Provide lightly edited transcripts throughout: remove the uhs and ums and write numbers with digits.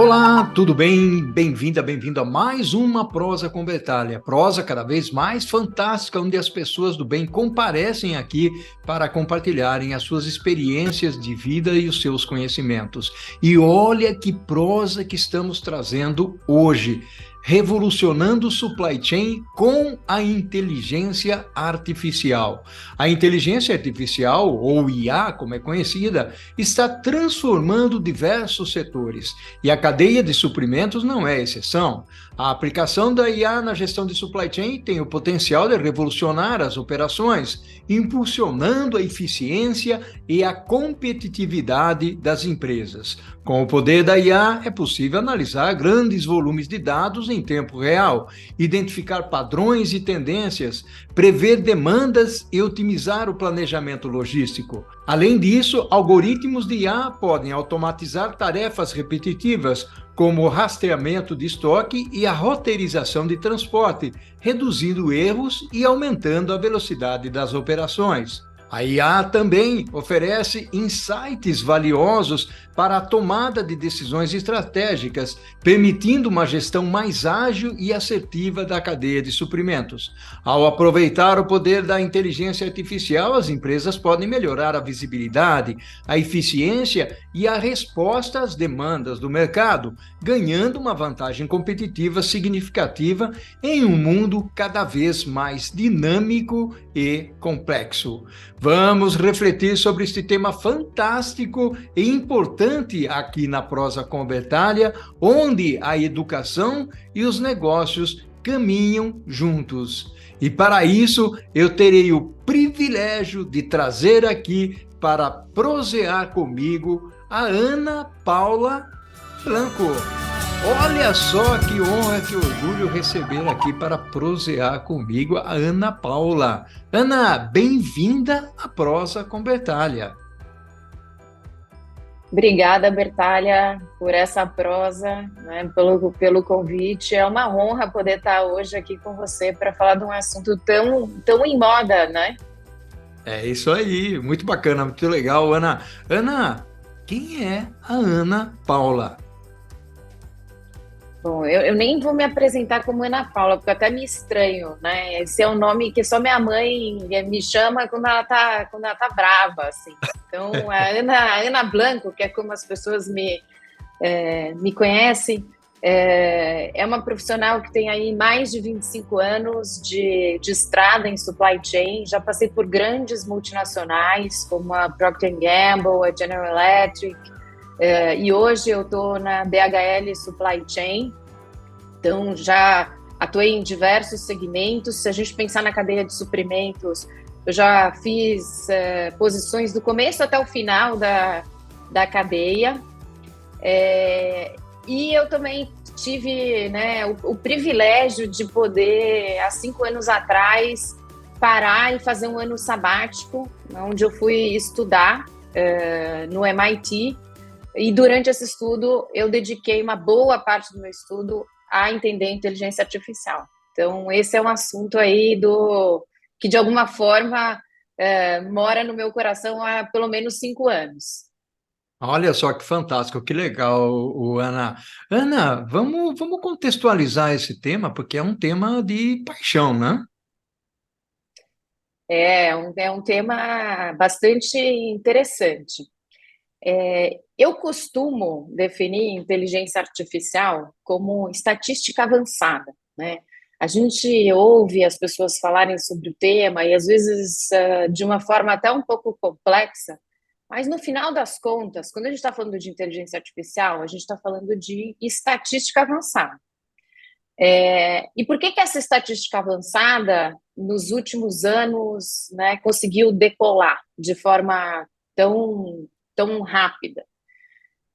Olá, tudo bem? Bem-vinda, bem-vindo a mais uma Prosa com Bertaglia. Prosa cada vez mais fantástica, onde as pessoas do bem comparecem aqui para compartilharem as suas experiências de vida e os seus conhecimentos. E olha que prosa que estamos trazendo hoje, revolucionando o supply chain com a inteligência artificial. A inteligência artificial, ou IA, como é conhecida, está transformando diversos setores. E a cadeia de suprimentos não é exceção. A aplicação da IA na gestão de supply chain tem o potencial de revolucionar as operações, impulsionando a eficiência e a competitividade das empresas. Com o poder da IA, é possível analisar grandes volumes de dados em tempo real, identificar padrões e tendências, prever demandas e otimizar o planejamento logístico. Além disso, algoritmos de IA podem automatizar tarefas repetitivas, como o rastreamento de estoque e a roteirização de transporte, reduzindo erros e aumentando a velocidade das operações. A IA também oferece insights valiosos para a tomada de decisões estratégicas, permitindo uma gestão mais ágil e assertiva da cadeia de suprimentos. Ao aproveitar o poder da inteligência artificial, as empresas podem melhorar a visibilidade, a eficiência e a resposta às demandas do mercado, ganhando uma vantagem competitiva significativa em um mundo cada vez mais dinâmico e complexo. Vamos refletir sobre este tema fantástico e importante aqui na Prosa com Bertaglia, onde a educação e os negócios caminham juntos. E para isso, eu terei o privilégio de trazer aqui para prosear comigo a Ana Paula Blanco. Olha só que honra, que orgulho receber aqui para prosear comigo a Ana Paula. Ana, bem-vinda à Prosa com Bertaglia. Obrigada, Bertaglia, por essa prosa, né, pelo convite. É uma honra poder estar hoje aqui com você para falar de um assunto tão em moda, né? É isso aí, muito bacana, muito legal, Ana. Ana, quem é a Ana Paula? Bom, eu nem vou me apresentar como Ana Paula, porque eu até me estranho, né? Esse é um nome que só minha mãe me chama quando ela tá brava, assim. Então, a Ana Blanco, que é como as pessoas me conhecem, é uma profissional que tem aí mais de 25 anos de estrada em supply chain. Já passei por grandes multinacionais, como a Procter Gamble, a General Electric, e hoje eu estou na DHL Supply Chain, então já atuei em diversos segmentos. Se a gente pensar na cadeia de suprimentos, eu já fiz posições do começo até o final da cadeia, e eu também tive, né, o privilégio de poder, há 5 anos atrás, parar e fazer um ano sabático, onde eu fui estudar no MIT. E durante esse estudo, eu dediquei uma boa parte do meu estudo a entender a inteligência artificial. Então, esse é um assunto aí que, de alguma forma, mora no meu coração há pelo menos 5 anos. Olha só que fantástico, que legal, Ana. Ana, vamos contextualizar esse tema, porque é um tema de paixão, né? É um tema bastante interessante. Eu costumo definir inteligência artificial como estatística avançada, né? A gente ouve as pessoas falarem sobre o tema e às vezes de uma forma até um pouco complexa, mas no final das contas, quando a gente está falando de inteligência artificial, a gente está falando de estatística avançada. E por que essa estatística avançada, nos últimos anos, né, conseguiu decolar de forma tão rápida?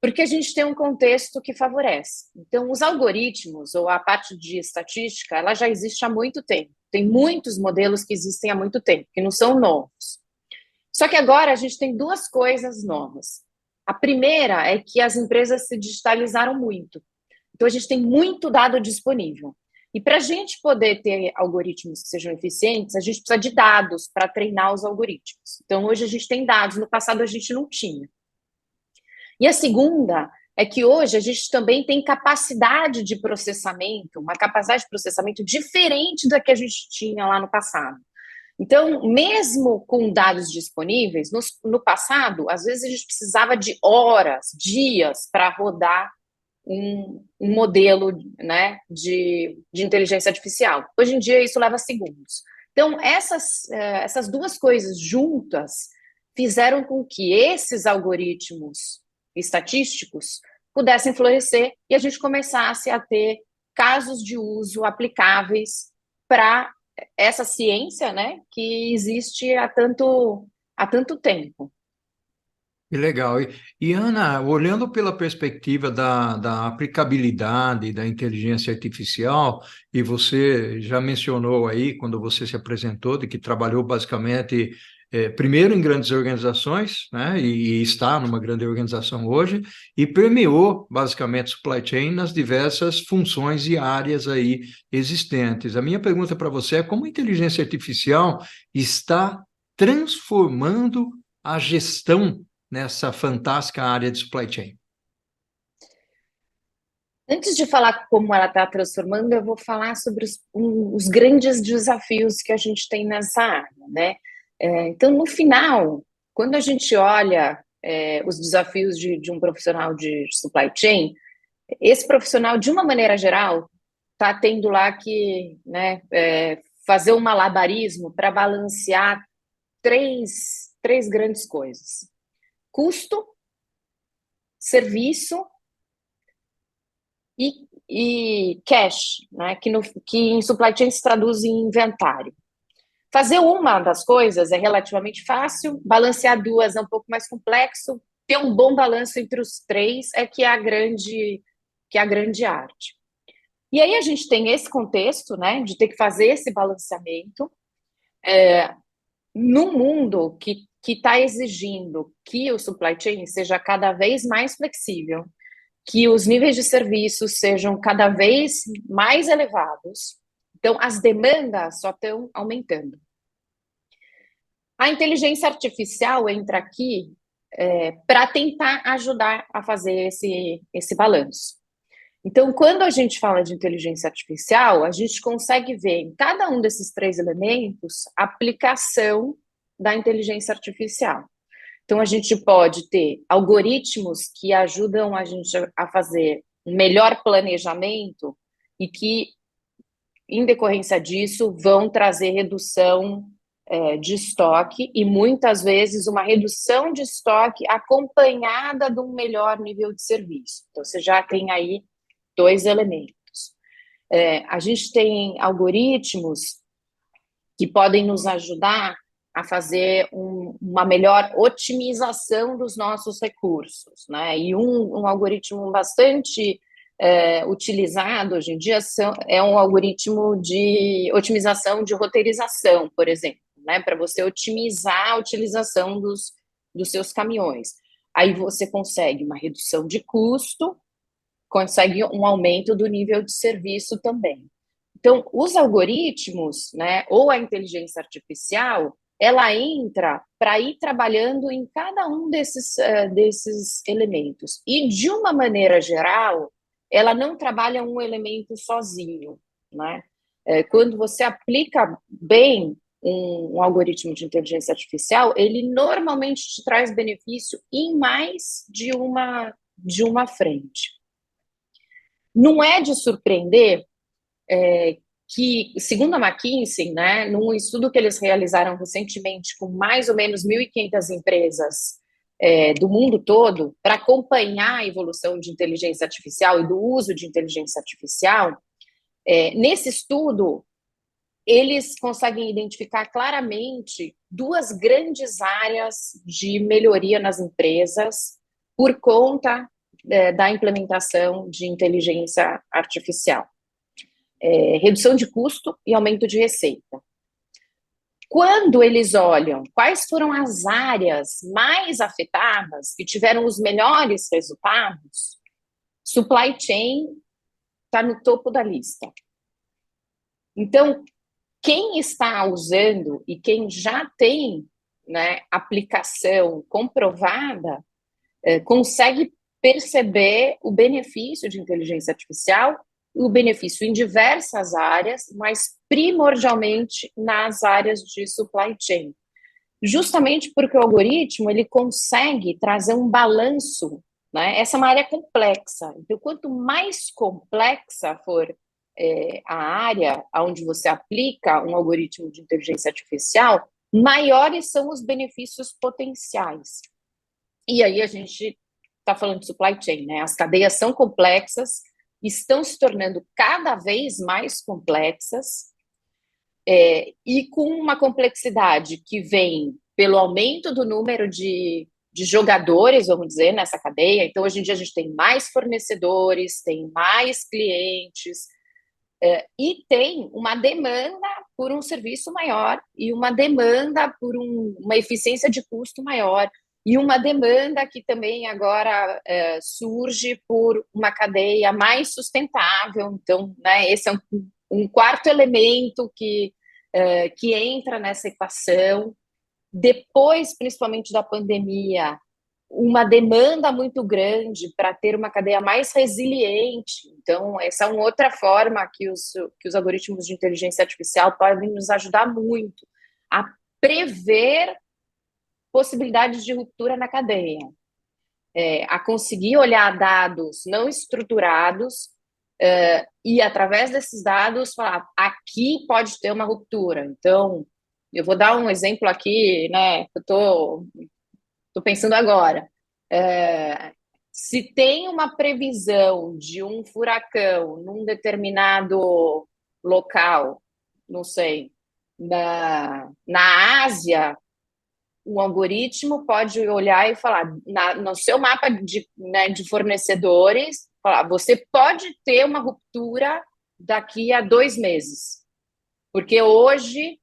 Porque a gente tem um contexto que favorece. Então, os algoritmos, ou a parte de estatística, ela já existe há muito tempo. Tem muitos modelos que existem há muito tempo, que não são novos. Só que agora a gente tem duas coisas novas. A primeira é que as empresas se digitalizaram muito. Então, a gente tem muito dado disponível. E para a gente poder ter algoritmos que sejam eficientes, a gente precisa de dados para treinar os algoritmos. Então, hoje a gente tem dados, no passado a gente não tinha. E a segunda é que hoje a gente também tem capacidade de processamento, uma capacidade de processamento diferente da que a gente tinha lá no passado. Então, mesmo com dados disponíveis, no passado, às vezes a gente precisava de horas, dias para rodar um modelo, né, de inteligência artificial. Hoje em dia, isso leva segundos. Então, essas duas coisas juntas fizeram com que esses algoritmos estatísticos pudessem florescer e a gente começasse a ter casos de uso aplicáveis para essa ciência, né, que existe há tanto tempo. Que legal. Ana, olhando pela perspectiva da aplicabilidade da inteligência artificial, e você já mencionou aí, quando você se apresentou, de que trabalhou basicamente, primeiro em grandes organizações, né, e está numa grande organização hoje, e permeou basicamente supply chain nas diversas funções e áreas aí existentes. A minha pergunta para você é como a inteligência artificial está transformando a gestão nessa fantástica área de supply chain? Antes de falar como ela está transformando, eu vou falar sobre os grandes desafios que a gente tem nessa área, né? Então, no final, quando a gente olha os desafios de um profissional de supply chain, esse profissional, de uma maneira geral, está tendo lá que, né, fazer um malabarismo para balancear três grandes coisas: custo, serviço e cash, né, que em supply chain se traduz em inventário. Fazer uma das coisas é relativamente fácil, balancear duas é um pouco mais complexo, ter um bom balanço entre os três é que é a grande arte. E aí a gente tem esse contexto, né, de ter que fazer esse balanceamento num mundo que está exigindo que o supply chain seja cada vez mais flexível, que os níveis de serviços sejam cada vez mais elevados. Então, as demandas só estão aumentando. A inteligência artificial entra aqui para tentar ajudar a fazer esse balanço. Então, quando a gente fala de inteligência artificial, a gente consegue ver em cada um desses três elementos a aplicação da inteligência artificial. Então, a gente pode ter algoritmos que ajudam a gente a fazer um melhor planejamento e que, em decorrência disso, vão trazer redução de estoque e, muitas vezes, uma redução de estoque acompanhada de um melhor nível de serviço. Então, você já tem aí dois elementos. A gente tem algoritmos que podem nos ajudar a fazer uma melhor otimização dos nossos recursos, né? E um algoritmo bastante utilizado hoje em dia é um algoritmo de otimização de roteirização, por exemplo, né? Para você otimizar a utilização dos seus caminhões. Aí você consegue uma redução de custo, consegue um aumento do nível de serviço também. Então, os algoritmos, né, ou a inteligência artificial, ela entra para ir trabalhando em cada um desses elementos. E, de uma maneira geral, ela não trabalha um elemento sozinho, né? Quando você aplica bem um algoritmo de inteligência artificial, ele normalmente te traz benefício em mais de uma frente. Não é de surpreender que, segundo a McKinsey, né, num estudo que eles realizaram recentemente com mais ou menos 1.500 empresas do mundo todo, para acompanhar a evolução de inteligência artificial e do uso de inteligência artificial, nesse estudo, eles conseguem identificar claramente duas grandes áreas de melhoria nas empresas por conta da implementação de inteligência artificial. Redução de custo e aumento de receita. Quando eles olham quais foram as áreas mais afetadas, que tiveram os melhores resultados, supply chain está no topo da lista. Então, quem está usando e quem já tem, né, aplicação comprovada, consegue perceber o benefício de inteligência artificial, o benefício em diversas áreas, mas primordialmente nas áreas de supply chain. Justamente porque o algoritmo ele consegue trazer um balanço, né? Essa é uma área complexa. Então, quanto mais complexa for a área onde você aplica um algoritmo de inteligência artificial, maiores são os benefícios potenciais. E aí a gente está falando de supply chain, né? As cadeias são complexas, estão se tornando cada vez mais complexas, e com uma complexidade que vem pelo aumento do número de jogadores, vamos dizer, nessa cadeia. Então, hoje em dia, a gente tem mais fornecedores, tem mais clientes, e tem uma demanda por um serviço maior e uma demanda por uma eficiência de custo maior e uma demanda que também agora surge por uma cadeia mais sustentável. Então, né, esse é um quarto elemento que entra nessa equação. Depois, principalmente da pandemia, uma demanda muito grande para ter uma cadeia mais resiliente. Então, essa é uma outra forma que os algoritmos de inteligência artificial podem nos ajudar muito a prever possibilidades de ruptura na cadeia, a conseguir olhar dados não estruturados e, através desses dados, falar, aqui pode ter uma ruptura. Então, eu vou dar um exemplo aqui, né, que eu estou pensando agora. Se tem uma previsão de um furacão num determinado local, não sei, na Ásia, o algoritmo pode olhar e falar, no seu mapa de fornecedores, falar, você pode ter uma ruptura daqui a 2 meses, porque hoje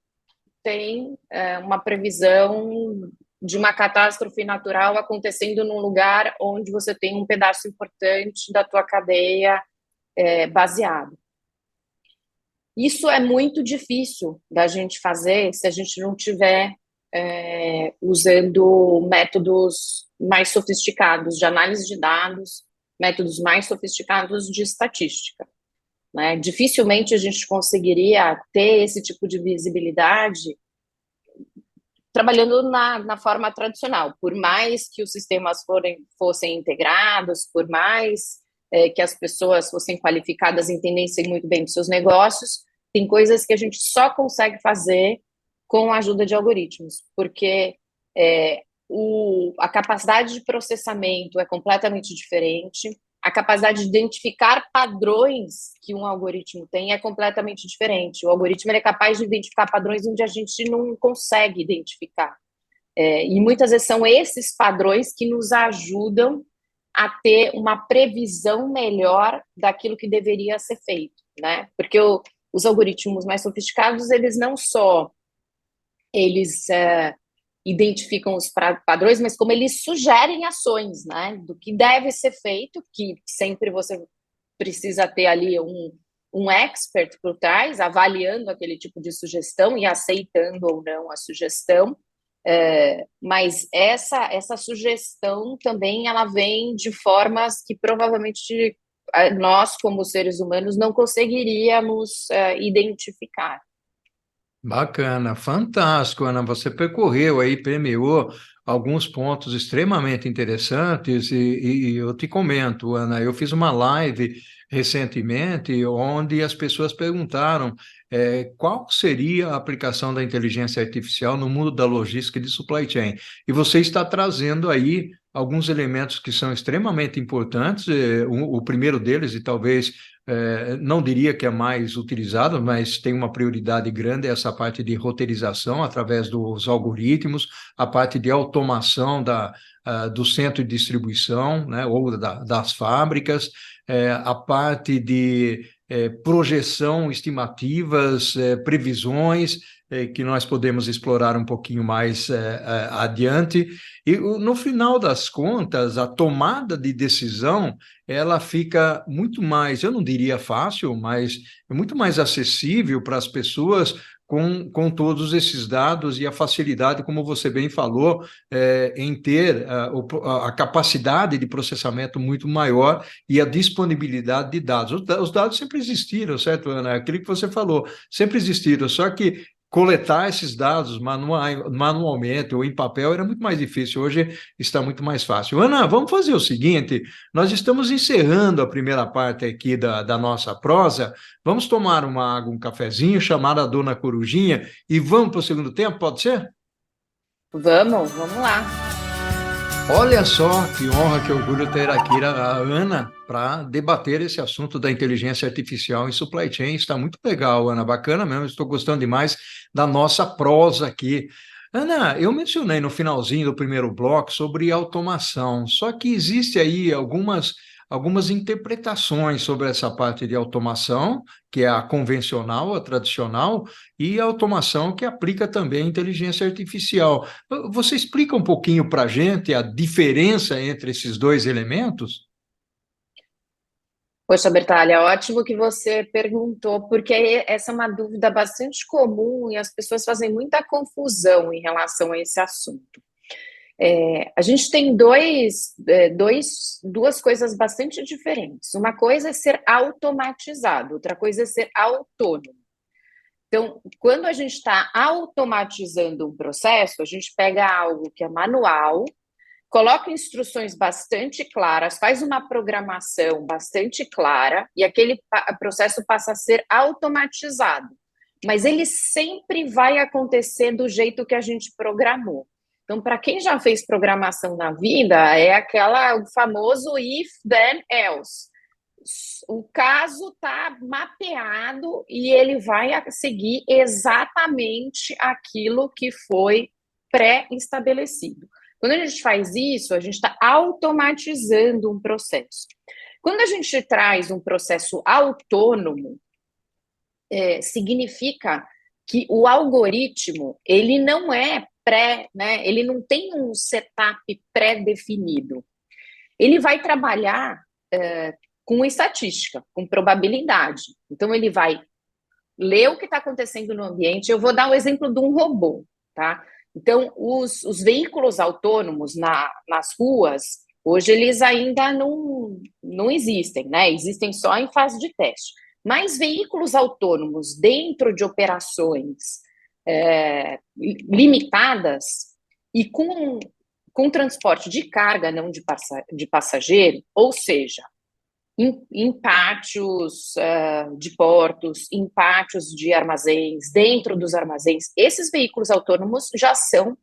tem uma previsão de uma catástrofe natural acontecendo num lugar onde você tem um pedaço importante da tua cadeia baseado. Isso é muito difícil da gente fazer se a gente não tiver usando métodos mais sofisticados de análise de dados, métodos mais sofisticados de estatística, né? Dificilmente a gente conseguiria ter esse tipo de visibilidade trabalhando na forma tradicional, por mais que os sistemas fossem integrados, por mais que as pessoas fossem qualificadas e entendessem muito bem os seus negócios, tem coisas que a gente só consegue fazer com a ajuda de algoritmos, porque a capacidade de processamento é completamente diferente, a capacidade de identificar padrões que um algoritmo tem é completamente diferente. O algoritmo é capaz de identificar padrões onde a gente não consegue identificar. E muitas vezes são esses padrões que nos ajudam a ter uma previsão melhor daquilo que deveria ser feito, né? Porque os algoritmos mais sofisticados, eles não só identificam os padrões, mas como eles sugerem ações, né, do que deve ser feito, que sempre você precisa ter ali um expert por trás, avaliando aquele tipo de sugestão e aceitando ou não a sugestão, mas essa sugestão também ela vem de formas que provavelmente nós, como seres humanos, não conseguiríamos identificar. Bacana, fantástico, Ana. Você percorreu aí, permeou alguns pontos extremamente interessantes e eu te comento, Ana, eu fiz uma live recentemente onde as pessoas perguntaram qual seria a aplicação da inteligência artificial no mundo da logística e de supply chain. E você está trazendo aí alguns elementos que são extremamente importantes. O primeiro deles, e talvez não diria que é mais utilizado, mas tem uma prioridade grande, essa parte de roteirização através dos algoritmos, a parte de automação do centro de distribuição, né, ou das fábricas, a parte de projeção, estimativas, previsões, que nós podemos explorar um pouquinho mais adiante. E no final das contas, a tomada de decisão ela fica muito mais, eu não diria fácil, mas é muito mais acessível para as pessoas com todos esses dados e a facilidade, como você bem falou, em ter a capacidade de processamento muito maior e a disponibilidade de dados. Os dados sempre existiram, certo, Ana? Aquilo que você falou, sempre existiram, só que coletar esses dados manualmente ou em papel era muito mais difícil. Hoje está muito mais fácil. Ana, vamos fazer o seguinte: nós estamos encerrando a primeira parte aqui da nossa prosa. Vamos tomar uma água, um cafezinho, chamar a dona Corujinha e vamos para o segundo tempo, pode ser? Vamos lá. Olha só que honra, que orgulho ter aqui a Ana para debater esse assunto da inteligência artificial em supply chain. Está muito legal, Ana, bacana mesmo. Estou gostando demais da nossa prosa aqui. Ana, eu mencionei no finalzinho do primeiro bloco sobre automação, só que existe aí algumas interpretações sobre essa parte de automação, que é a convencional, a tradicional, e a automação que aplica também a inteligência artificial. Você explica um pouquinho para a gente a diferença entre esses dois elementos? Poxa, Bertalha, ótimo que você perguntou, porque essa é uma dúvida bastante comum e as pessoas fazem muita confusão em relação a esse assunto. A gente tem duas coisas bastante diferentes. Uma coisa é ser automatizado, outra coisa é ser autônomo. Então, quando a gente está automatizando um processo, a gente pega algo que é manual, coloca instruções bastante claras, faz uma programação bastante clara e aquele processo passa a ser automatizado. Mas ele sempre vai acontecer do jeito que a gente programou. Então, para quem já fez programação na vida, é o famoso if, then, else. O caso está mapeado e ele vai seguir exatamente aquilo que foi pré-estabelecido. Quando a gente faz isso, a gente está automatizando um processo. Quando a gente traz um processo autônomo, significa que o algoritmo ele não é né? Ele não tem um setup pré-definido. Ele vai trabalhar com estatística, com probabilidade. Então ele vai ler o que está acontecendo no ambiente. Eu vou dar o exemplo de um robô, tá? Então, os veículos autônomos nas ruas, hoje eles ainda não existem, né? Existem só em fase de teste. Mas veículos autônomos dentro de operações limitadas e com transporte de carga, não de passageiro, ou seja, em pátios de portos, em pátios de armazéns, dentro dos armazéns, esses veículos autônomos já são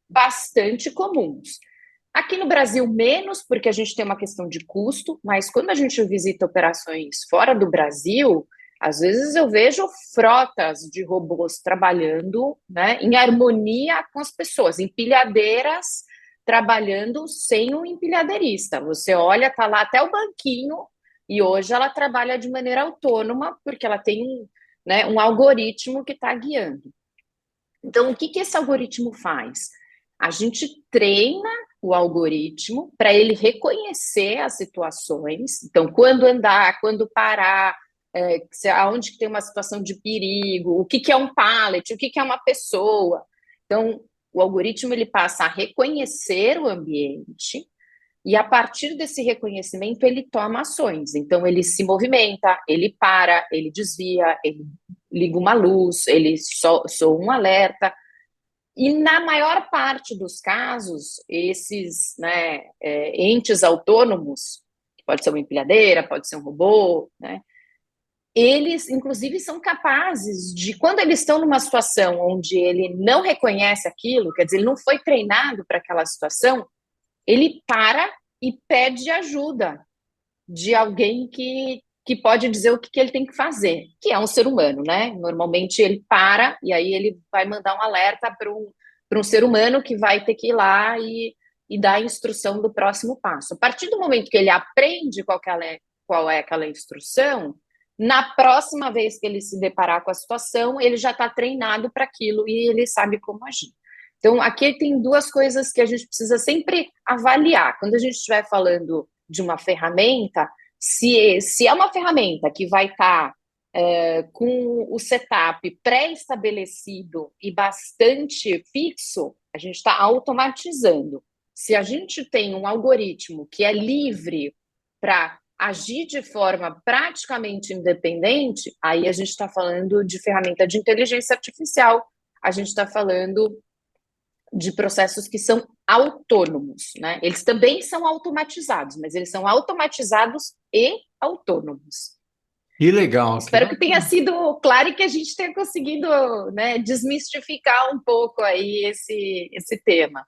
bastante comuns. Aqui no Brasil, menos, porque a gente tem uma questão de custo, mas quando a gente visita operações fora do Brasil, às vezes eu vejo frotas de robôs trabalhando, né, em harmonia com as pessoas, empilhadeiras trabalhando sem um empilhadeirista. Você olha, tá lá até o banquinho, e hoje ela trabalha de maneira autônoma, porque ela tem né, um algoritmo que está guiando. Então, o que esse algoritmo faz? A gente treina o algoritmo para ele reconhecer as situações. Então, quando andar, quando parar, aonde tem uma situação de perigo, o que é um pallet, o que é uma pessoa. Então, o algoritmo ele passa a reconhecer o ambiente e, a partir desse reconhecimento, ele toma ações. Então, ele se movimenta, ele para, ele desvia, ele liga uma luz, ele soa um alerta. E, na maior parte dos casos, esses né, entes autônomos, que pode ser uma empilhadeira, pode ser um robô, né, eles, inclusive, são capazes de, quando eles estão numa situação onde ele não reconhece aquilo, quer dizer, ele não foi treinado para aquela situação, ele para e pede ajuda de alguém que pode dizer o que ele tem que fazer, que é um ser humano, né? Normalmente ele para e aí ele vai mandar um alerta para um ser humano que vai ter que ir lá e dar a instrução do próximo passo. A partir do momento que ele aprende qual é aquela instrução, na próxima vez que ele se deparar com a situação, ele já está treinado para aquilo e ele sabe como agir. Então, aqui tem duas coisas que a gente precisa sempre avaliar. Quando a gente estiver falando de uma ferramenta, se é uma ferramenta que vai estar com o setup pré-estabelecido e bastante fixo, a gente está automatizando. Se a gente tem um algoritmo que é livre para agir de forma praticamente independente, aí a gente está falando de ferramenta de inteligência artificial, a gente está falando de processos que são autônomos, né? Eles também são automatizados, mas eles são automatizados e autônomos. Que legal. Espero que tenha sido claro e que a gente tenha conseguido, né, desmistificar um pouco aí esse tema.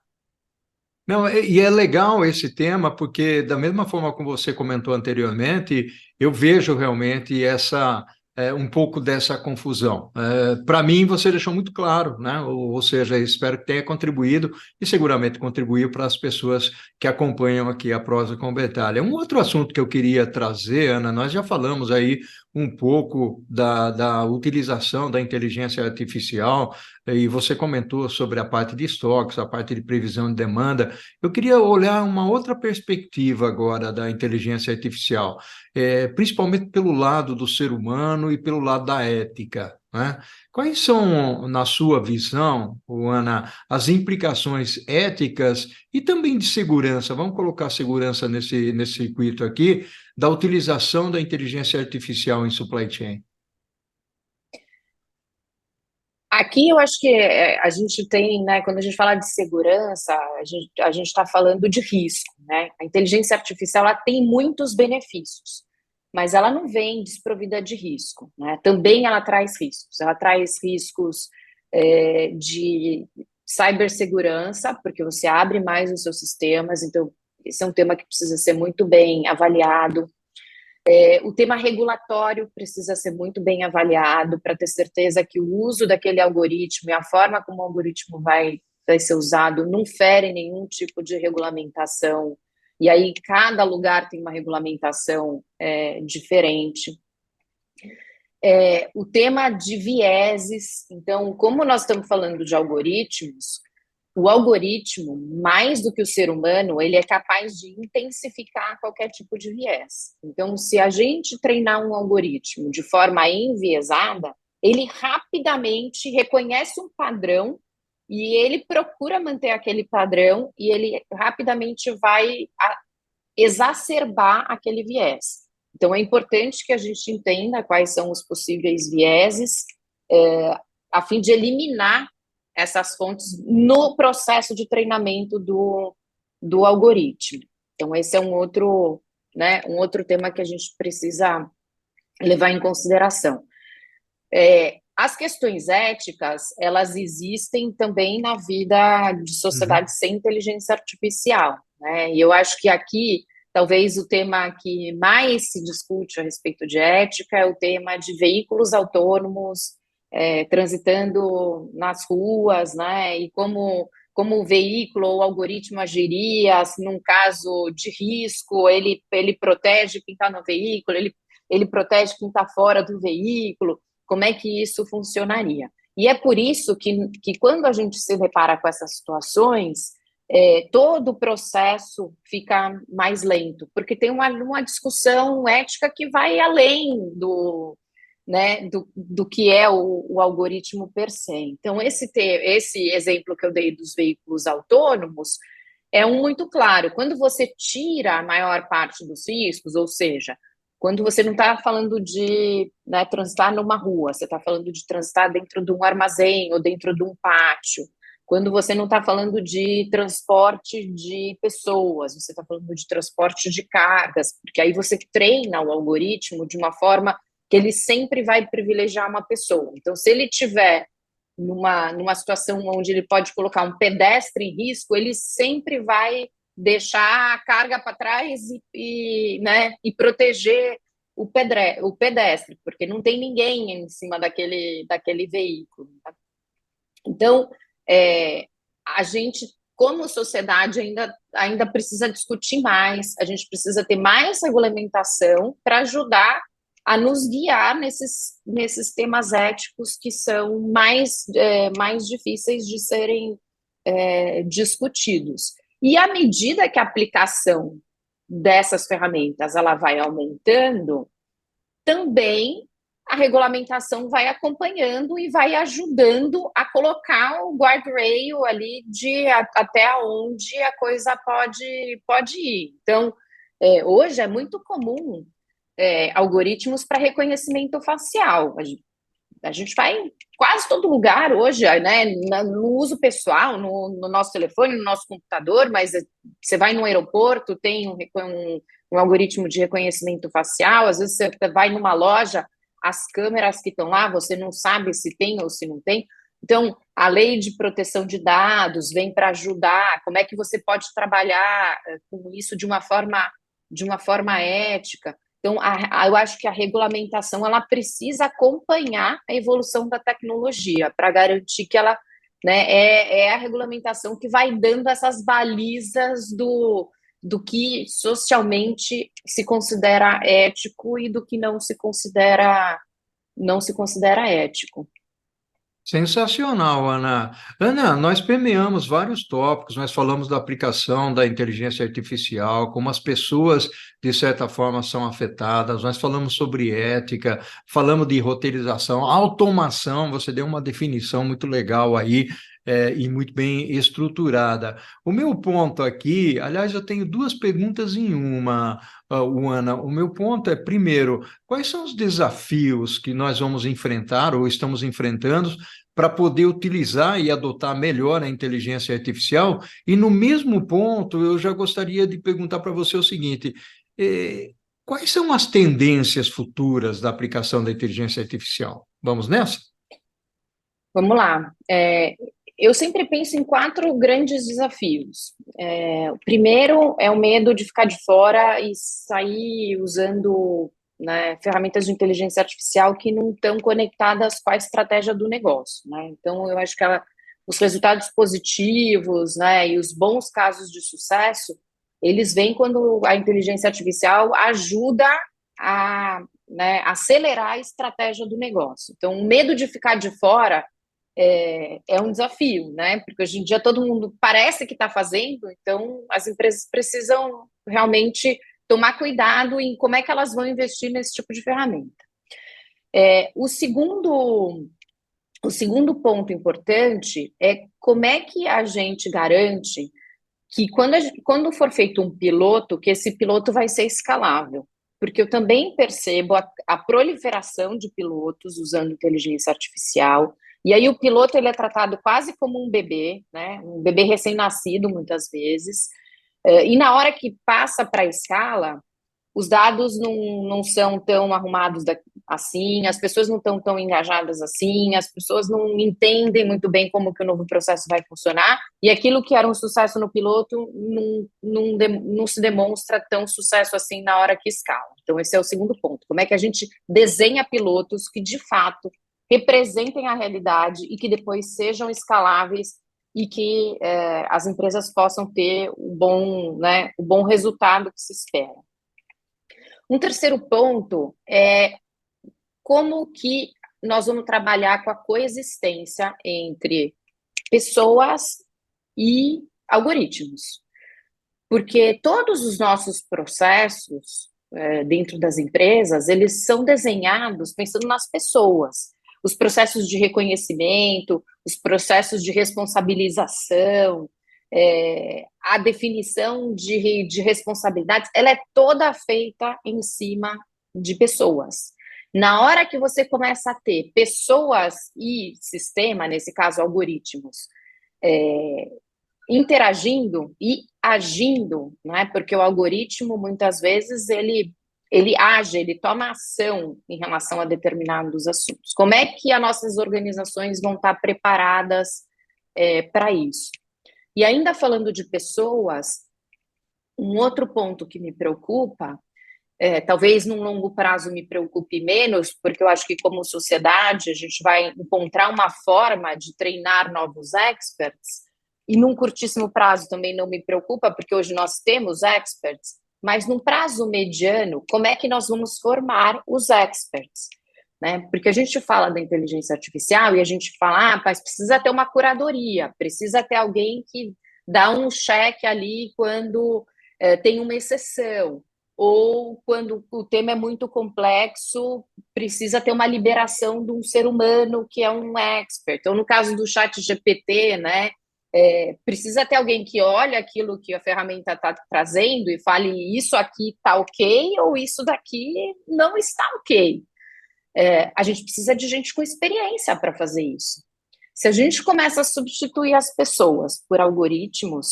Não, e é legal esse tema, porque da mesma forma como você comentou anteriormente, eu vejo realmente um pouco dessa confusão. Para mim, você deixou muito claro, né? Ou seja, espero que tenha contribuído e seguramente contribuiu para as pessoas que acompanham aqui a Prosa com Bertalha. Um outro assunto que eu queria trazer, Ana, nós já falamos aí um pouco da utilização da inteligência artificial, e você comentou sobre a parte de estoques, a parte de previsão de demanda. Eu queria olhar uma outra perspectiva agora da inteligência artificial, principalmente pelo lado do ser humano e pelo lado da ética, né? Quais são, na sua visão, Ana, as implicações éticas e também de segurança? Vamos colocar segurança nesse circuito aqui, da utilização da inteligência artificial em supply chain. Aqui eu acho que a gente tem, né, quando a gente fala de segurança, a gente está falando de risco, né? A inteligência artificial ela tem muitos benefícios, mas ela não vem desprovida de risco, né? Também ela traz riscos de cibersegurança, porque você abre mais os seus sistemas, então esse é um tema que precisa ser muito bem avaliado. O tema regulatório precisa ser muito bem avaliado para ter certeza que o uso daquele algoritmo e a forma como o algoritmo vai ser usado não fere nenhum tipo de regulamentação. E aí, cada lugar tem uma regulamentação diferente. O tema de vieses, então, como nós estamos falando de algoritmos, o algoritmo, mais do que o ser humano, ele é capaz de intensificar qualquer tipo de viés. Então, se a gente treinar um algoritmo de forma enviesada, ele rapidamente reconhece um padrão e ele procura manter aquele padrão e ele rapidamente vai exacerbar aquele viés. Então, é importante que a gente entenda quais são os possíveis vieses, a fim de eliminar essas fontes no processo de treinamento do algoritmo. Então, esse é um outro tema que a gente precisa levar em consideração. As questões éticas, elas existem também na vida de sociedades sem inteligência artificial, né? E eu acho que aqui, talvez o tema que mais se discute a respeito de ética é o tema de veículos autônomos transitando nas ruas, né? E como o veículo ou o algoritmo agiria num caso de risco, ele protege quem está no veículo, ele protege quem está fora do veículo, como é que isso funcionaria? E é por isso que quando a gente se depara com essas situações, todo o processo fica mais lento, porque tem uma discussão ética que vai além né, do que é o algoritmo per se. Então, esse exemplo que eu dei dos veículos autônomos é um muito claro. Quando você tira a maior parte dos riscos, ou seja, quando você não está falando de, né, transitar numa rua, você está falando de transitar dentro de um armazém ou dentro de um pátio, quando você não está falando de transporte de pessoas, você está falando de transporte de cargas, porque aí você treina o algoritmo de uma forma que ele sempre vai privilegiar uma pessoa. Então, se ele tiver numa situação onde ele pode colocar um pedestre em risco, ele sempre vai deixar a carga para trás né, e proteger o pedestre, porque não tem ninguém em cima daquele veículo. Tá? Então, a gente, como sociedade, ainda precisa discutir mais, a gente precisa ter mais regulamentação para ajudar a nos guiar nesses temas éticos que são mais difíceis de serem discutidos. E à medida que a aplicação dessas ferramentas ela vai aumentando, também a regulamentação vai acompanhando e vai ajudando a colocar o guardrail ali de até onde a coisa pode ir. Então, hoje é muito comum algoritmos para reconhecimento facial. A gente vai em quase todo lugar hoje, né, no uso pessoal, no nosso telefone, no nosso computador, mas você vai no aeroporto, tem um algoritmo de reconhecimento facial, às vezes você vai numa loja, as câmeras que estão lá, você não sabe se tem ou se não tem. Então, a lei de proteção de dados vem para ajudar, como é que você pode trabalhar com isso de uma forma ética. Então, eu acho que a regulamentação ela precisa acompanhar a evolução da tecnologia para garantir que ela, né, é a regulamentação que vai dando essas balizas do que socialmente se considera ético e do que não se considera ético. Sensacional, Ana. Ana, nós permeamos vários tópicos, nós falamos da aplicação da inteligência artificial, como as pessoas, de certa forma, são afetadas, nós falamos sobre ética, falamos de roteirização, automação, você deu uma definição muito legal aí, e muito bem estruturada. O meu ponto aqui, aliás, eu tenho duas perguntas em uma, Ana. O meu ponto é, primeiro, quais são os desafios que nós vamos enfrentar ou estamos enfrentando para poder utilizar e adotar melhor a inteligência artificial? E no mesmo ponto, eu já gostaria de perguntar para você o seguinte: quais são as tendências futuras da aplicação da inteligência artificial? Vamos nessa? Vamos lá. Eu sempre penso em 4 grandes desafios. O primeiro é o medo de ficar de fora e sair usando, né, ferramentas de inteligência artificial que não estão conectadas com a estratégia do negócio, né? Então, eu acho que os resultados positivos, né, e os bons casos de sucesso, eles vêm quando a inteligência artificial ajuda a, né, acelerar a estratégia do negócio. Então, o medo de ficar de fora é um desafio, né? Porque hoje em dia todo mundo parece que está fazendo, então as empresas precisam realmente tomar cuidado em como é que elas vão investir nesse tipo de ferramenta. O segundo ponto importante é como é que a gente garante que quando for feito um piloto, que esse piloto vai ser escalável. Porque eu também percebo a proliferação de pilotos usando inteligência artificial, e aí o piloto ele é tratado quase como um bebê, né? Um bebê recém-nascido, muitas vezes, e na hora que passa para a escala, os dados não são tão arrumados assim, as pessoas não estão tão engajadas assim, as pessoas não entendem muito bem como que o novo processo vai funcionar, e aquilo que era um sucesso no piloto não se demonstra tão sucesso assim na hora que escala. Então, esse é o segundo ponto. Como é que a gente desenha pilotos que, de fato, representem a realidade e que depois sejam escaláveis e que as empresas possam ter né, o bom resultado que se espera. Um terceiro ponto é como que nós vamos trabalhar com a coexistência entre pessoas e algoritmos. Porque todos os nossos processos dentro das empresas, eles são desenhados pensando nas pessoas. Os processos de reconhecimento, os processos de responsabilização, a definição de responsabilidades, ela é toda feita em cima de pessoas. Na hora que você começa a ter pessoas e sistema, nesse caso algoritmos, interagindo e agindo, né? Porque o algoritmo muitas vezes ele age, ele toma ação em relação a determinados assuntos. Como é que as nossas organizações vão estar preparadas para isso? E ainda falando de pessoas, um outro ponto que me preocupa, talvez num longo prazo me preocupe menos, porque eu acho que como sociedade a gente vai encontrar uma forma de treinar novos experts, e num curtíssimo prazo também não me preocupa, porque hoje nós temos experts, mas num prazo mediano, como é que nós vamos formar os experts? Né? Porque a gente fala da inteligência artificial e a gente fala, mas precisa ter uma curadoria, precisa ter alguém que dá um cheque ali quando tem uma exceção, ou quando o tema é muito complexo, precisa ter uma liberação de um ser humano que é um expert. Então, no caso do chat GPT, né, precisa ter alguém que olhe aquilo que a ferramenta está trazendo e fale isso aqui está ok ou isso daqui não está ok. A gente precisa de gente com experiência para fazer isso. Se a gente começa a substituir as pessoas por algoritmos,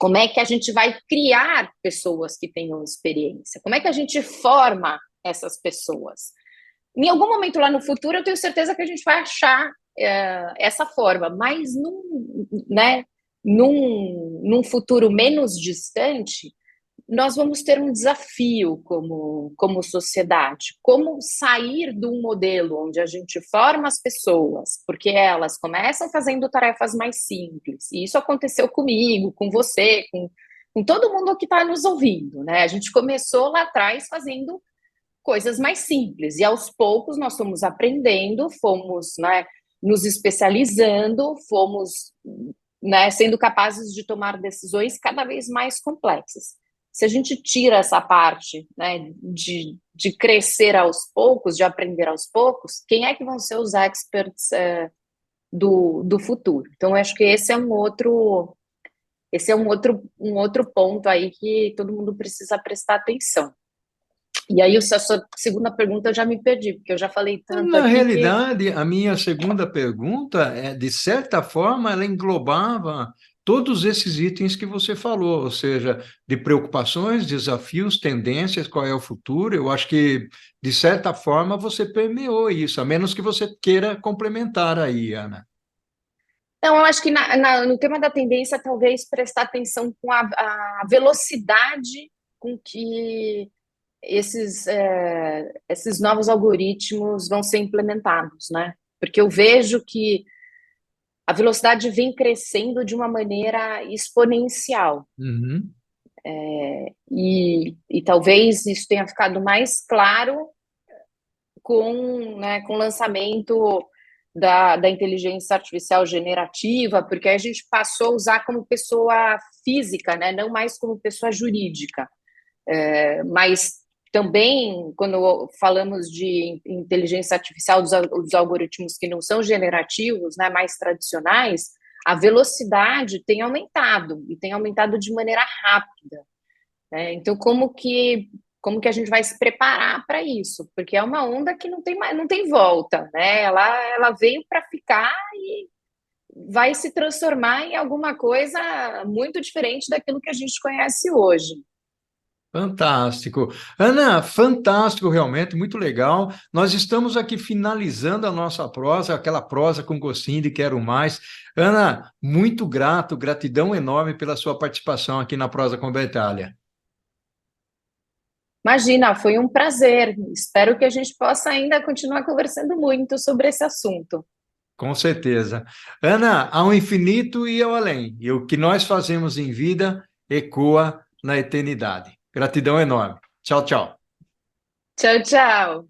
como é que a gente vai criar pessoas que tenham experiência? Como é que a gente forma essas pessoas? Em algum momento lá no futuro, eu tenho certeza que a gente vai achar essa forma, mas num futuro menos distante, nós vamos ter um desafio como sociedade. Como sair de um modelo onde a gente forma as pessoas, porque elas começam fazendo tarefas mais simples. E isso aconteceu comigo, com você, com todo mundo que está nos ouvindo, né? A gente começou lá atrás fazendo coisas mais simples. E aos poucos nós fomos aprendendo, fomos, né, nos especializando, fomos, né, sendo capazes de tomar decisões cada vez mais complexas. Se a gente tira essa parte, né, de crescer aos poucos, de aprender aos poucos, quem é que vão ser os experts do futuro? Então, eu acho que esse é um outro ponto aí que todo mundo precisa prestar atenção. E aí, a sua segunda pergunta eu já me perdi, porque eu já falei tanto Na aqui que... realidade, a minha segunda pergunta, de certa forma, ela englobava todos esses itens que você falou, ou seja, de preocupações, desafios, tendências, qual é o futuro. Eu acho que, de certa forma, você permeou isso, a menos que você queira complementar aí, Ana. Não, eu acho que no tema da tendência, talvez prestar atenção com a velocidade com que esses novos algoritmos vão ser implementados, né? Porque eu vejo que a velocidade vem crescendo de uma maneira exponencial. Uhum. E talvez isso tenha ficado mais claro com o lançamento da inteligência artificial generativa, porque a gente passou a usar como pessoa física, né? Não mais como pessoa jurídica. Mas também, quando falamos de inteligência artificial, dos algoritmos que não são generativos, né, mais tradicionais, a velocidade tem aumentado, e tem aumentado de maneira rápida. Né? Então, como que a gente vai se preparar para isso? Porque é uma onda que não tem volta, né? Ela veio para ficar e vai se transformar em alguma coisa muito diferente daquilo que a gente conhece hoje. Fantástico. Ana, fantástico, realmente, muito legal. Nós estamos aqui finalizando a nossa prosa, aquela prosa com gostinho de quero mais. Ana, muito grato, gratidão enorme pela sua participação aqui na Prosa com Bertália. Imagina, foi um prazer. Espero que a gente possa ainda continuar conversando muito sobre esse assunto. Com certeza. Ana, ao infinito e ao além. E o que nós fazemos em vida ecoa na eternidade. Gratidão enorme. Tchau, tchau. Tchau, tchau.